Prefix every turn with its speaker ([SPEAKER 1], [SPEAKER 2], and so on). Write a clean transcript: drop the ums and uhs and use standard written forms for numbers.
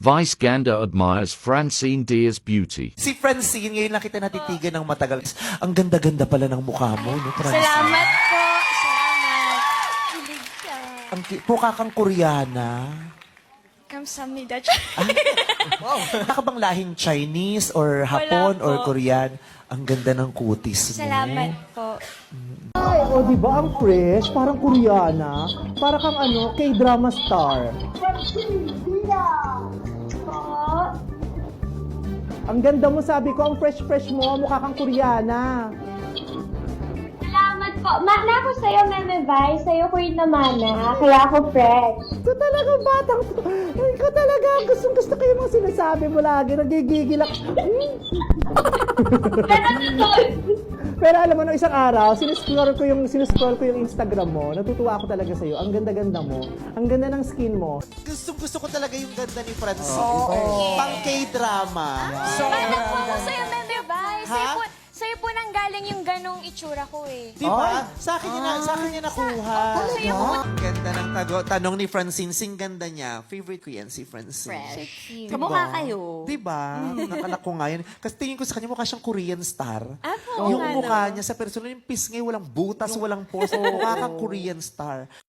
[SPEAKER 1] Vice Ganda admires Francine Diaz's beauty.
[SPEAKER 2] Si Francine, ngayon lang kita natitigan ng matagal. Ang ganda-ganda pala ng mukha mo, no, Francine?
[SPEAKER 3] Salamat po. Salamat. Kilig ka.
[SPEAKER 2] Mukha kang Koreana.
[SPEAKER 3] Kamsahamnida.
[SPEAKER 2] Wow. Baka bang lahing Chinese or Hapon
[SPEAKER 3] po.
[SPEAKER 2] or Korean? Ang ganda ng kutis mo.
[SPEAKER 3] Salamat po.
[SPEAKER 4] Ay, o di ba ang fresh? Parang Koreana. Para kang K-drama star. Ang ganda mo, sabi ko, ang fresh-fresh mo, mukha kang Koreana.
[SPEAKER 5] Salamat po. Mana ako sa'yo, Meme Vi. Sa'yo ko rin naman kaya ako fresh.
[SPEAKER 4] Ito talaga batang to. Ikaw talaga, gusto ko yung mga sinasabi mo lagi. Nagigigil ako.
[SPEAKER 5] Pero totoo.
[SPEAKER 4] Pero alam mo, nung isang araw, siniscroll ko yung Instagram mo. Natutuwa ako talaga sa'yo. Ang ganda-ganda mo. Ang ganda ng skin mo.
[SPEAKER 2] Gusto ko talaga yung ganda ni Francine. Pang K-drama.
[SPEAKER 3] Paano po ako sa'yo, Meme Bay?
[SPEAKER 2] Ha?
[SPEAKER 3] Sa'yo po nanggaling yung ganong itsura ko eh.
[SPEAKER 2] Di ba? Sa akin niya nakuha. Ang ganda ng tanong ni Francine. Sing ganda niya. Favorite ko yan, si Francine.
[SPEAKER 3] Fresh. Kamukha kayo.
[SPEAKER 2] Di ba? Nakalak ko nga yan. Kasi tingin ko sa kanya mukha siyang Korean star.
[SPEAKER 3] Ako,
[SPEAKER 2] Yung mukha niya sa personal, yung pisngi, walang butas, walang pores. Mukha kang Korean star.